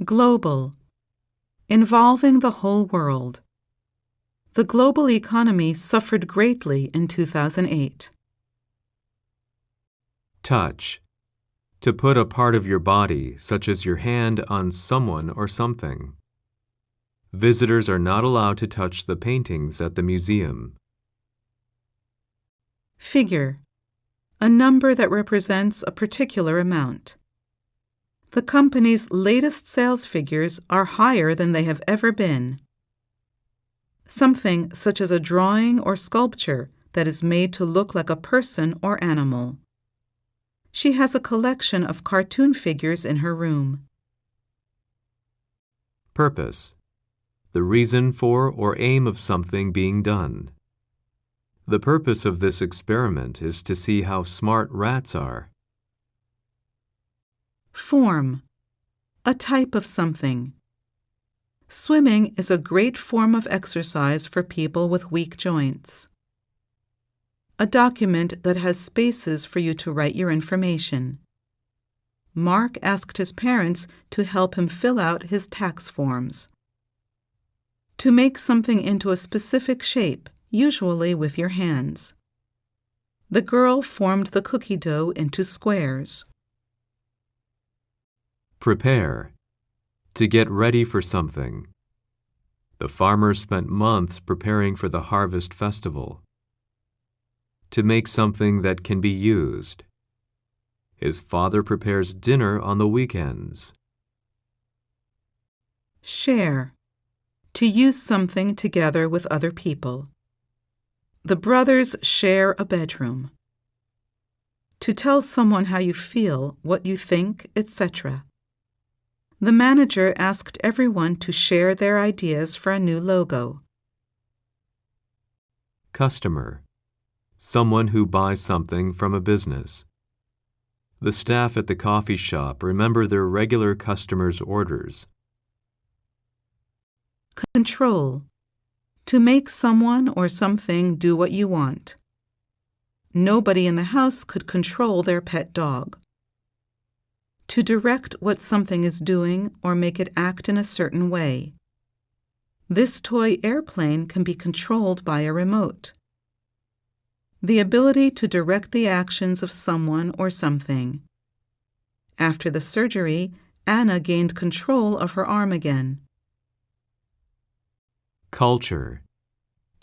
Global, involving the whole world. The global economy suffered greatly in 2008. Touch, to put a part of your body, such as your hand, on someone or something. Visitors are not allowed to touch the paintings at the museum. Figure, a number that represents a particular amount. The company's latest sales figures are higher than they have ever been. Something such as a drawing or sculpture that is made to look like a person or animal. She has a collection of cartoon figures in her room. Purpose, the reason for or aim of something being done. The purpose of this experiment is to see how smart rats are. Form, a type of something. Swimming is a great form of exercise for people with weak joints. A document that has spaces for you to write your information. Mark asked his parents to help him fill out his tax forms. To make something into a specific shape, usually with your hands. The girl formed the cookie dough into squares. Prepare, to get ready for something. The farmer spent months preparing for the harvest festival. To make something that can be used. His father prepares dinner on the weekends. Share, to use something together with other people. The brothers share a bedroom. To tell someone how you feel, what you think, etc. The manager asked everyone to share their ideas for a new logo. Customer, someone who buys something from a business. The staff at the coffee shop remember their regular customers' orders. Control, to make someone or something do what you want. Nobody in the house could control their pet dog. To direct what something is doing or make it act in a certain way. This toy airplane can be controlled by a remote. The ability to direct the actions of someone or something. After the surgery, Anna gained control of her arm again. Culture,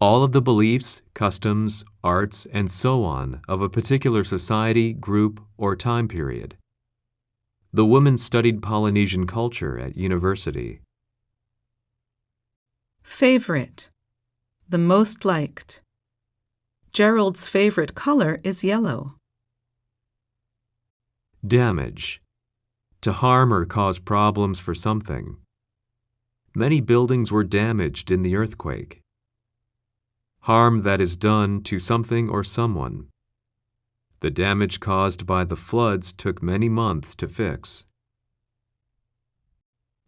all of the beliefs, customs, arts, and so on of a particular society, group, or time period. The woman studied Polynesian culture at university. Favorite, the most liked. Gerald's favorite color is yellow. Damage, to harm or cause problems for something. Many buildings were damaged in the earthquake. Harm that is done to something or someone. The damage caused by the floods took many months to fix.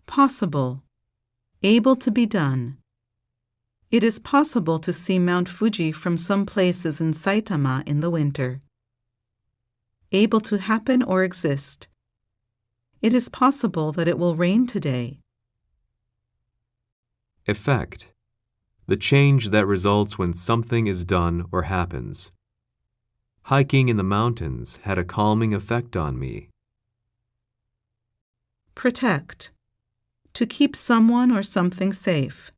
Possible, able to be done. It is possible to see Mount Fuji from some places in Saitama in the winter. Able to happen or exist. It is possible that it will rain today. Effect, the change that results when something is done or happens. Hiking in the mountains had a calming effect on me. Protect, to keep someone or something safe.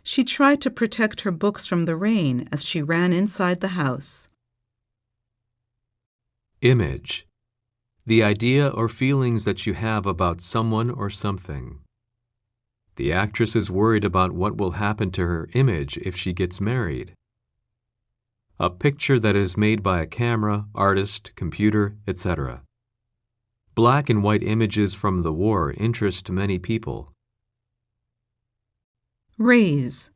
She tried to protect her books from the rain as she ran inside the house. Image, the idea or feelings that you have about someone or something. The actress is worried about what will happen to her image if she gets married. A picture that is made by a camera, artist, computer, etc. Black and white images from the war interest many people. Raise,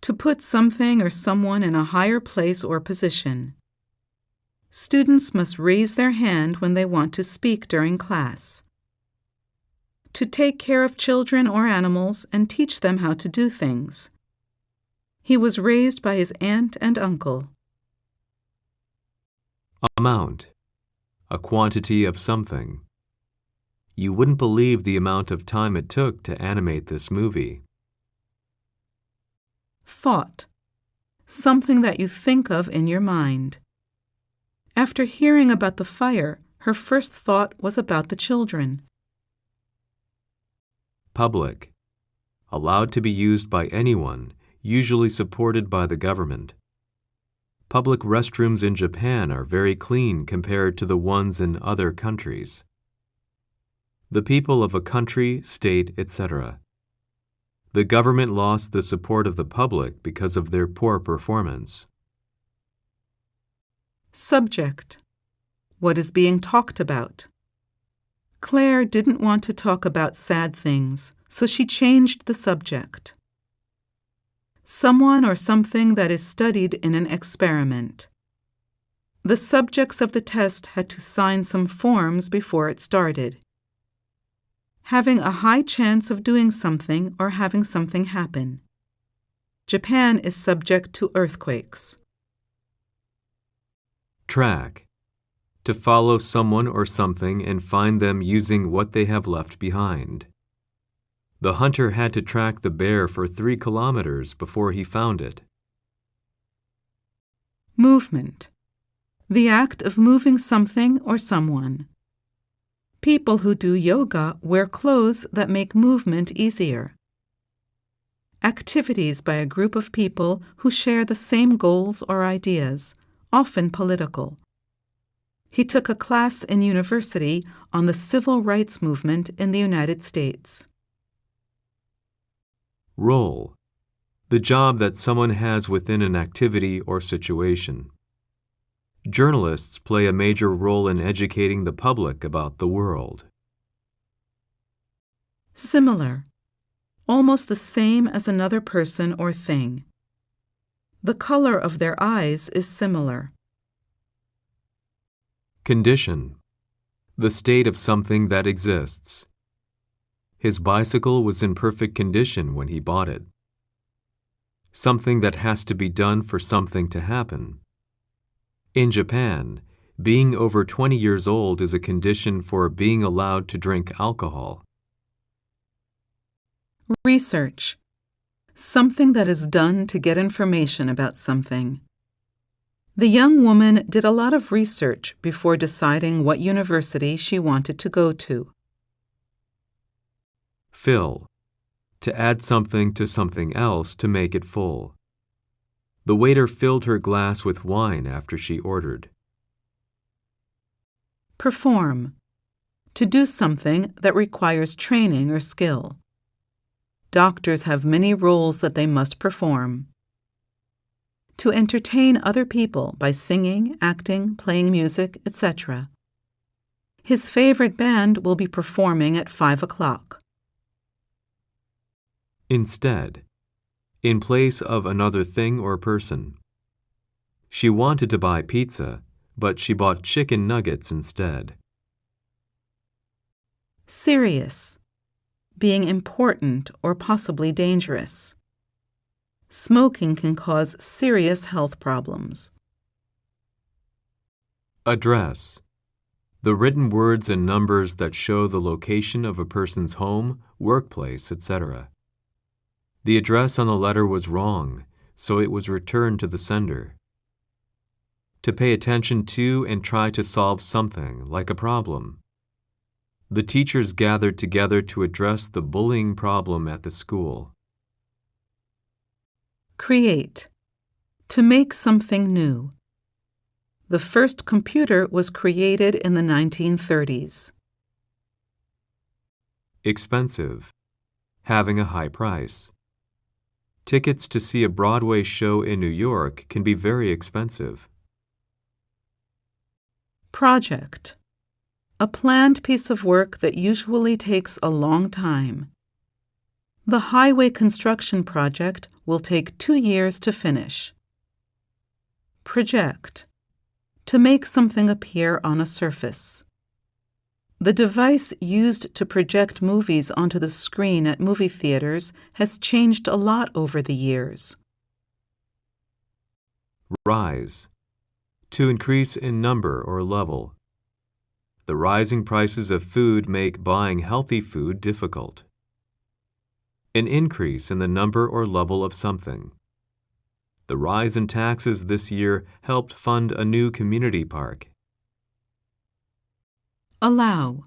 to put something or someone in a higher place or position. Students must raise their hand when they want to speak during class. To take care of children or animals and teach them how to do things. He was raised by his aunt and uncle. Amount, a quantity of something. You wouldn't believe the amount of time it took to animate this movie. Thought. Something that you think of in your mind. After hearing about the fire, her first thought was about the children. Public. Allowed to be used by anyone, usually supported by the government. Public restrooms in Japan are very clean compared to the ones in other countries. The people of a country, state, etc. The government lost the support of the public because of their poor performance. Subject. What is being talked about? Claire didn't want to talk about sad things, so she changed the subject. Someone or something that is studied in an experiment. The subjects of the test had to sign some forms before it started. Having a high chance of doing something or having something happen. Japan is subject to earthquakes. Track. To follow someone or something and find them using what they have left behind. The hunter had to track the bear for 3 kilometers before he found it. Movement. The act of moving something or someone. People who do yoga wear clothes that make movement easier. Activities by a group of people who share the same goals or ideas, often political. He took a class in university on the civil rights movement in the United States. Role. The job that someone has within an activity or situation. Journalists play a major role in educating the public about the world. Similar. Almost the same as another person or thing. The color of their eyes is similar. Condition. The state of something that exists. His bicycle was in perfect condition when he bought it. Something that has to be done for something to happen. In Japan, being over 20 years old is a condition for being allowed to drink alcohol. Research. Something that is done to get information about something. The young woman did a lot of research before deciding what university she wanted to go to. Fill. To add something to something else to make it full. The waiter filled her glass with wine after she ordered. Perform. To do something that requires training or skill. Doctors have many roles that they must perform. To entertain other people by singing, acting, playing music, etc. His favorite band will be performing at 5 o'clock. Instead. In place of another thing or person. She wanted to buy pizza, but she bought chicken nuggets instead. Serious. Being important or possibly dangerous. Smoking can cause serious health problems. Address. The written words and numbers that show the location of a person's home, workplace, etc. The address on the letter was wrong, so it was returned to the sender. To pay attention to and try to solve something, like a problem. The teachers gathered together to address the bullying problem at the school. Create. To make something new. The first computer was created in the 1930s. Expensive. Having a high price. Tickets to see a Broadway show in New York can be very expensive. Project. A planned piece of work that usually takes a long time. The highway construction project will take 2 years to finish. Project. To make something appear on a surface. The device used to project movies onto the screen at movie theaters has changed a lot over the years. Rise. To increase in number or level. The rising prices of food make buying healthy food difficult. An increase in the number or level of something. The rise in taxes this year helped fund a new community park. Allow.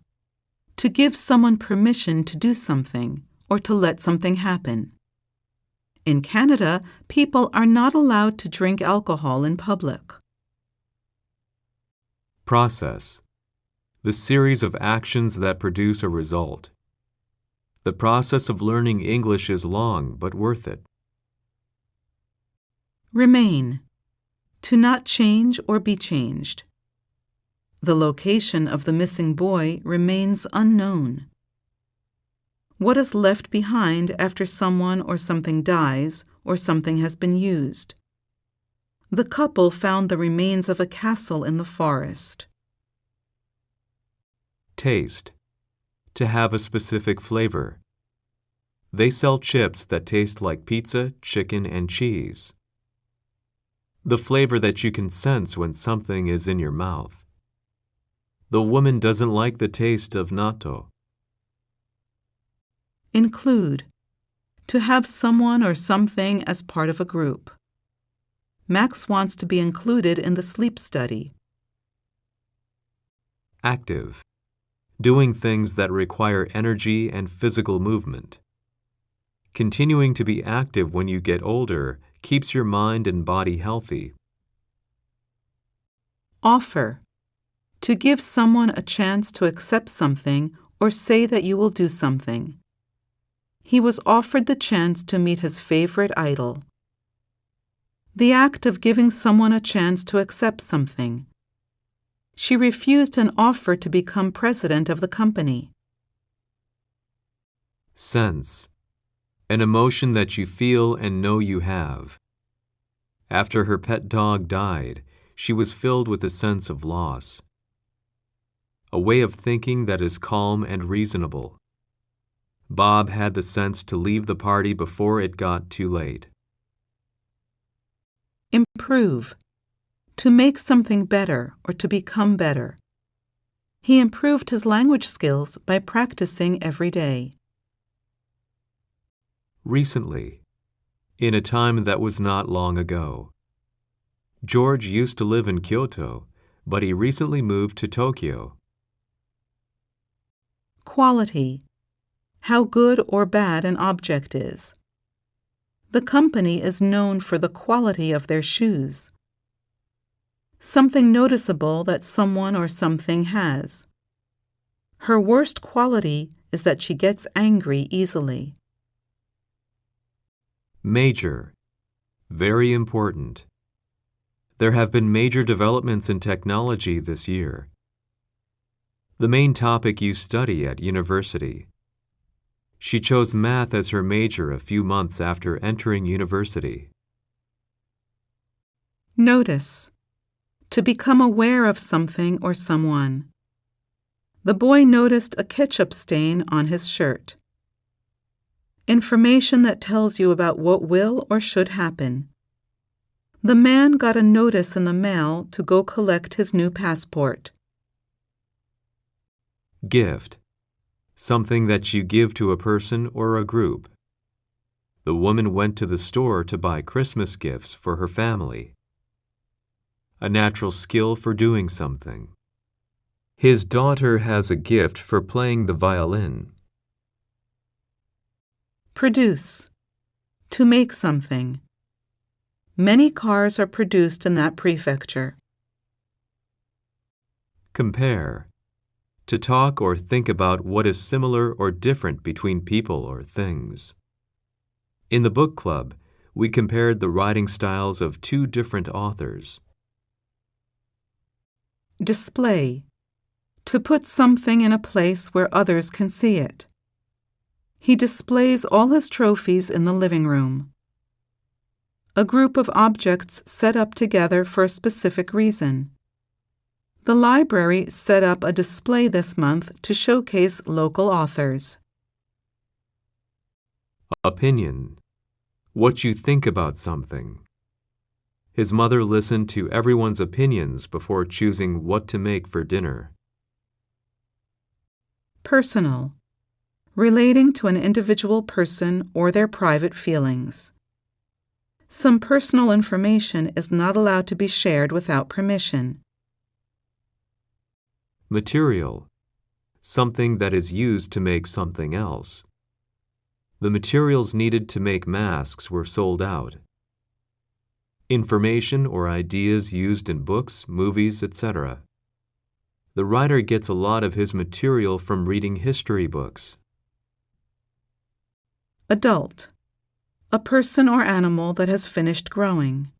To give someone permission to do something or to let something happen. In Canada, people are not allowed to drink alcohol in public. Process. The series of actions that produce a result. The process of learning English is long but worth it. Remain. To not change or be changed. The location of the missing boy remains unknown. What is left behind after someone or something dies or something has been used? The couple found the remains of a castle in the forest. Taste. To have a specific flavor. They sell chips that taste like pizza, chicken, and cheese. The flavor that you can sense when something is in your mouth. The woman doesn't like the taste of natto. Include. To have someone or something as part of a group. Max wants to be included in the sleep study. Active. Doing things that require energy and physical movement. Continuing to be active when you get older keeps your mind and body healthy. Offer. To give someone a chance to accept something or say that you will do something. He was offered the chance to meet his favorite idol. The act of giving someone a chance to accept something. She refused an offer to become president of the company. Sense. An emotion that you feel and know you have. After her pet dog died, she was filled with a sense of loss. A way of thinking that is calm and reasonable. Bob had the sense to leave the party before it got too late. Improve. To make something better or to become better. He improved his language skills by practicing every day. Recently. In a time that was not long ago. George used to live in Kyoto, but he recently moved to Tokyo. Quality. How good or bad an object is. The company is known for the quality of their shoes. Something noticeable that someone or something has. Her worst quality is that she gets angry easily. Major. Very important. There have been major developments in technology this year. The main topic you study at university. She chose math as her major a few months after entering university. Notice. To become aware of something or someone. The boy noticed a ketchup stain on his shirt. Information that tells you about what will or should happen. The man got a notice in the mail to go collect his new passport. Gift. Something that you give to a person or a group. The woman went to the store to buy Christmas gifts for her family. A natural skill for doing something. His daughter has a gift for playing the violin. Produce. To make something. Many cars are produced in that prefecture. Compare. To talk or think about what is similar or different between people or things. In the book club, we compared the writing styles of two different authors. Display. To put something in a place where others can see it. He displays all his trophies in the living room. A group of objects set up together for a specific reason. The library set up a display this month to showcase local authors. Opinion. What you think about something. His mother listened to everyone's opinions before choosing what to make for dinner. Personal. Relating to an individual person or their private feelings. Some personal information is not allowed to be shared without permission. Material. Something that is used to make something else. The materials needed to make masks were sold out. Information or ideas used in books, movies, etc. The writer gets a lot of his material from reading history books. Adult. A person or animal that has finished growing.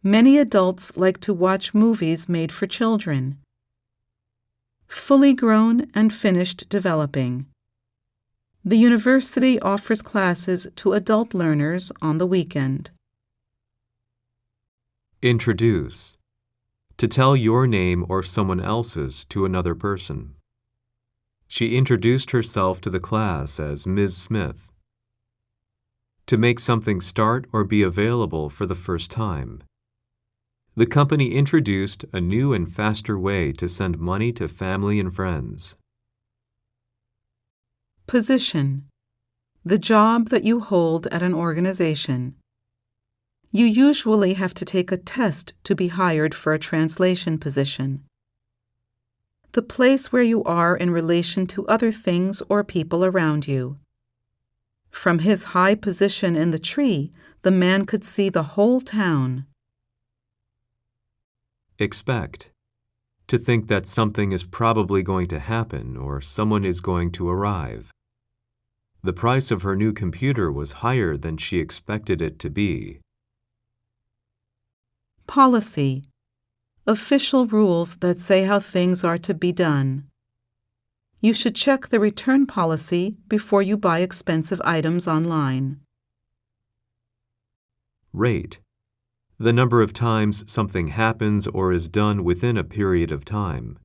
Many adults like to watch movies made for children. Fully grown and finished developing. The university offers classes to adult learners on the weekend. Introduce. To tell your name or someone else's to another person. She introduced herself to the class as Ms. Smith. To make something start or be available for the first time. The company introduced a new and faster way to send money to family and friends. Position. The job that you hold at an organization. You usually have to take a test to be hired for a translation position. The place where you are in relation to other things or people around you. From his high position in the tree, the man could see the whole town. Expect. To think that something is probably going to happen or someone is going to arrive. The price of her new computer was higher than she expected it to be. Policy. Official rules that say how things are to be done. You should check the return policy before you buy expensive items online. Rate. The number of times something happens or is done within a period of time.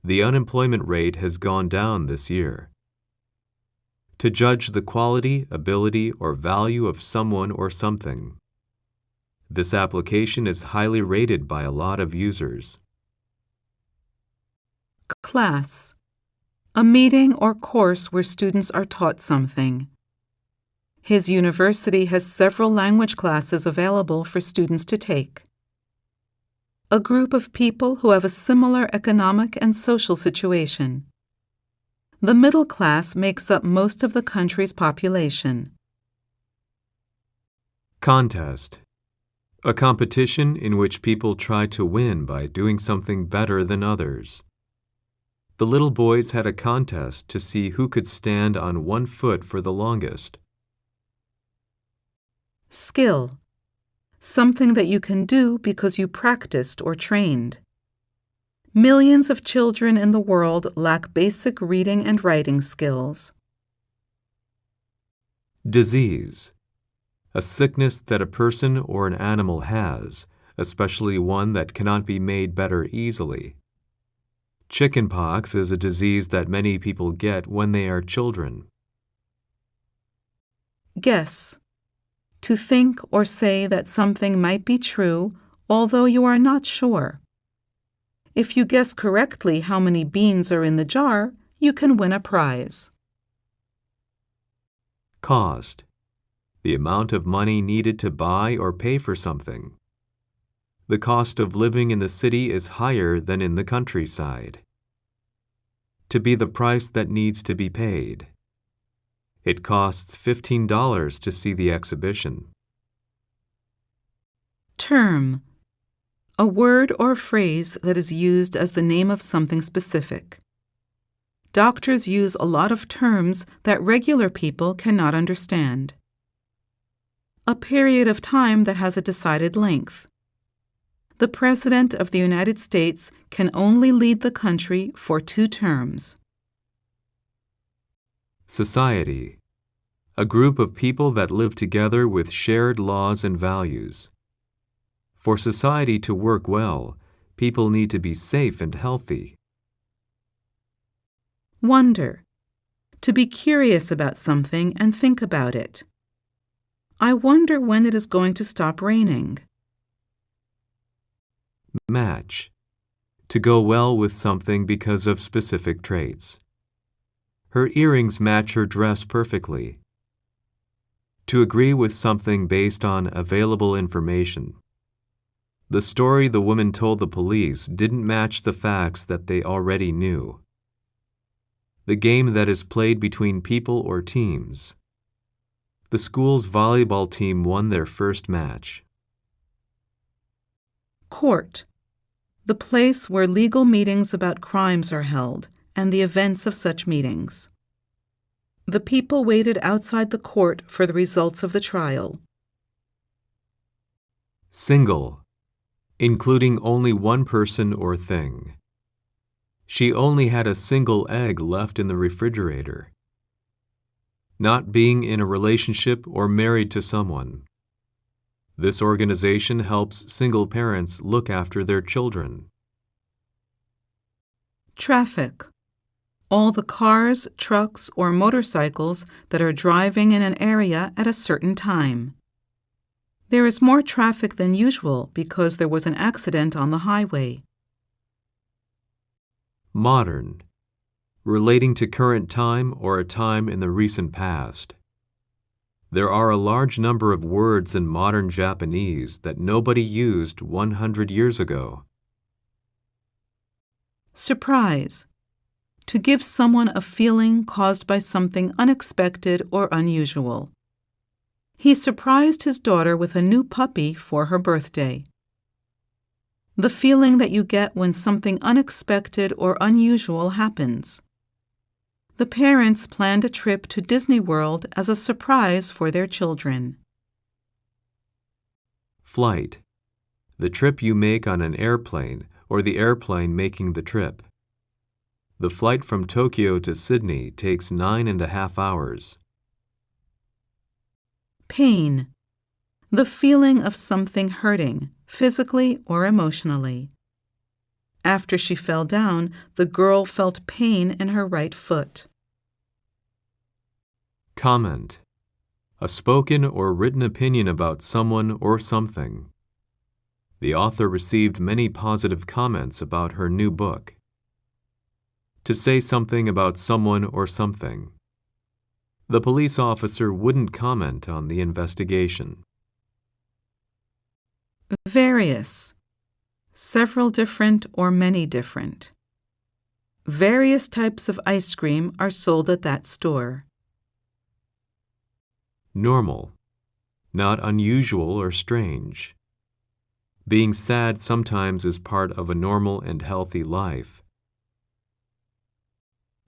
The unemployment rate has gone down this year. To judge the quality, ability, or value of someone or something. This application is highly rated by a lot of users. Class. A meeting or course where students are taught something. His university has several language classes available for students to take. A group of people who have a similar economic and social situation. The middle class makes up most of the country's population. Contest. A competition in which people try to win by doing something better than others. The little boys had a contest to see who could stand on one foot for the longest. Skill. Something that you can do because you practiced or trained. Millions of children in the world lack basic reading and writing skills. Disease. A sickness that a person or an animal has, especially one that cannot be made better easily. Chickenpox is a disease that many people get when they are children. Guess. To think or say that something might be true, although you are not sure. If you guess correctly how many beans are in the jar, you can win a prize. Cost. The amount of money needed to buy or pay for something. The cost of living in the city is higher than in the countryside. To be the price that needs to be paid. It costs $15 to see the exhibition. Term. A word or phrase that is used as the name of something specific. Doctors use a lot of terms that regular people cannot understand. A period of time that has a decided length. The President of the United States can only lead the country for 2 terms. Society. A group of people that live together with shared laws and values. For society to work well, people need to be safe and healthy. Wonder. To be curious about something and think about it. I wonder when it is going to stop raining. Match. To go well with something because of specific traits. Her earrings match her dress perfectly. To agree with something based on available information. The story the woman told the police didn't match the facts that they already knew. The game that is played between people or teams. The school's volleyball team won their first match. Court. The place where legal meetings about crimes are held and the events of such meetings. The people waited outside the court for the results of the trial. Single, including only one person or thing. She only had a single egg left in the refrigerator. Not being in a relationship or married to someone. This organization helps single parents look after their children. Traffic. All the cars, trucks, or motorcycles that are driving in an area at a certain time. There is more traffic than usual because there was an accident on the highway. Modern, relating to current time or a time in the recent past. There are a large number of words in modern Japanese that nobody used 100 years ago. Surprise. To give someone a feeling caused by something unexpected or unusual. He surprised his daughter with a new puppy for her birthday. The feeling that you get when something unexpected or unusual happens. The parents planned a trip to Disney World as a surprise for their children. Flight. The trip you make on an airplane or the airplane making the trip. The flight from Tokyo to Sydney takes 9.5 hours. Pain. The feeling of something hurting, physically or emotionally. After she fell down, the girl felt pain in her right foot. Comment. A spoken or written opinion about someone or something. The author received many positive comments about her new book. To say something about someone or something. The police officer wouldn't comment on the investigation. Various. Several different or many different. Various types of ice cream are sold at that store. Normal. Not unusual or strange. Being sad sometimes is part of a normal and healthy life.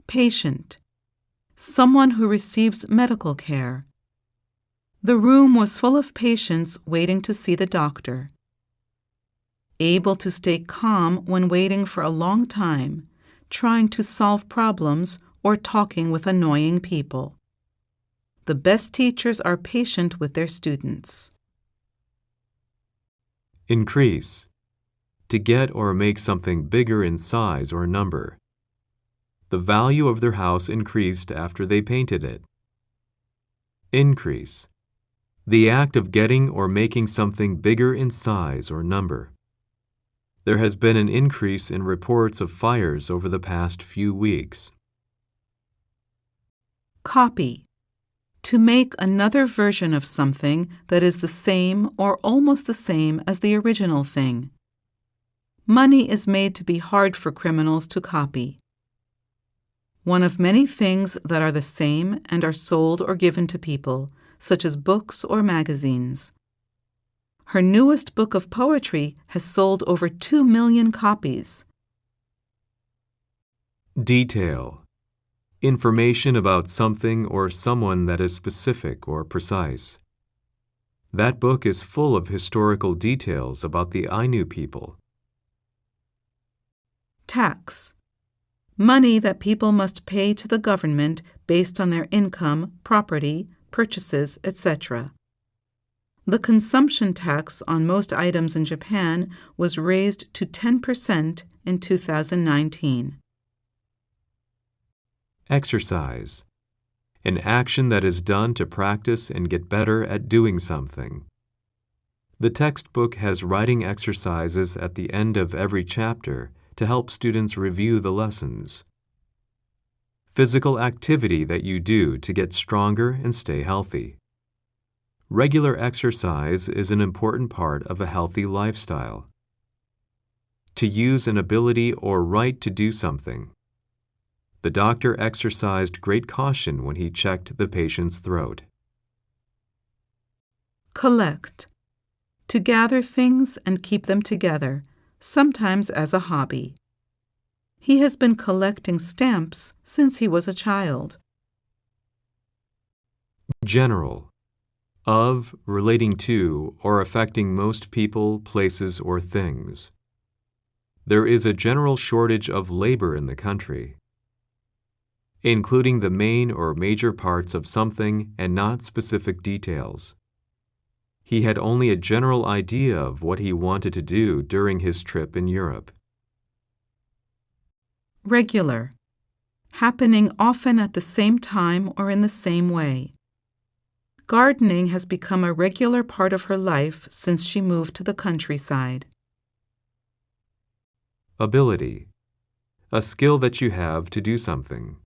Patient. Someone who receives medical care. The room was full of patients waiting to see the doctor. Able to stay calm when waiting for a long time, trying to solve problems or talking with annoying people. The best teachers are patient with their students. Increase. To get or make something bigger in size or number. The value of their house increased after they painted it. Increase. The act of getting or making something bigger in size or number. There has been an increase in reports of fires over the past few weeks. Copy. To make another version of something that is the same or almost the same as the original thing. Money is made to be hard for criminals to copy. One of many things that are the same and are sold or given to people, such as books or magazines. Her newest book of poetry has sold over 2 million copies. Detail. Information about something or someone that is specific or precise. That book is full of historical details about the Ainu people. Tax. Money that people must pay to the government based on their income, property, purchases, etc. The consumption tax on most items in Japan was raised to 10% in 2019. Exercise. An action that is done to practice and get better at doing something. The textbook has writing exercises at the end of every chapter to help students review the lessons. Physical activity that you do to get stronger and stay healthy. Regular exercise is an important part of a healthy lifestyle. To use an ability or right to do something. The doctor exercised great caution when he checked the patient's throat. Collect. To gather things and keep them together, sometimes as a hobby. He has been collecting stamps since he was a child. General. Of, relating to, or affecting most people, places, or things. There is a general shortage of labor in the country. Including the main or major parts of something and not specific details. He had only a general idea of what he wanted to do during his trip in Europe. Regular. Happening often at the same time or in the same way. Gardening has become a regular part of her life since she moved to the countryside. Ability. A skill that you have to do something.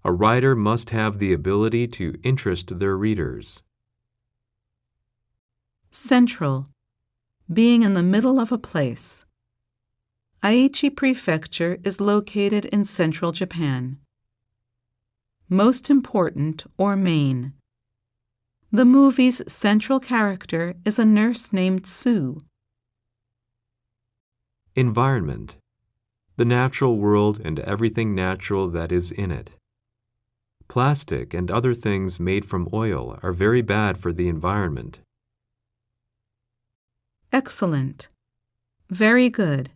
A writer must have the ability to interest their readers. Central. Being in the middle of a place. Aichi Prefecture is located in central Japan. Most important or main. The movie's central character is a nurse named Sue. Environment. The natural world and everything natural that is in it. Plastic and other things made from oil are very bad for the environment. Excellent. Very good.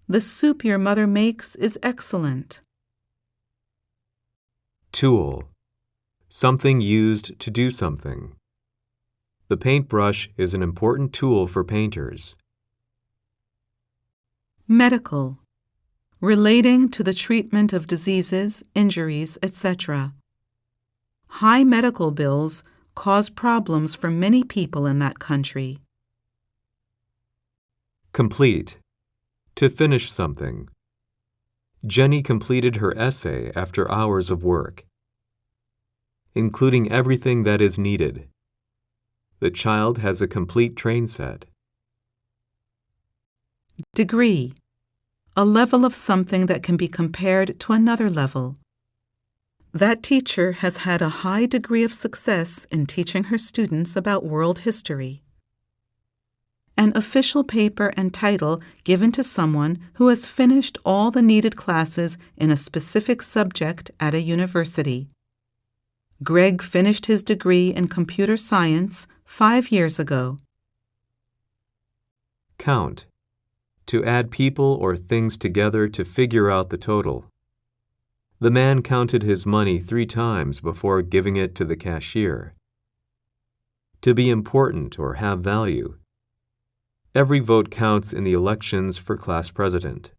The soup your mother makes is excellent. Tool. Something used to do something. The paintbrush is an important tool for painters. Medical. Relating to the treatment of diseases, injuries, etc. High medical bills cause problems for many people in that country. Complete. To finish something. Jenny completed her essay after hours of work, including everything that is needed. The child has a complete train set. Degree. A level of something that can be compared to another level. That teacher has had a high degree of success in teaching her students about world history. An official paper and title given to someone who has finished all the needed classes in a specific subject at a university. Greg finished his degree in computer science 5 years ago. Count. To add people or things together to figure out the total. The man counted his money 3 times before giving it to the cashier. To be important or have value. Every vote counts in the elections for class president.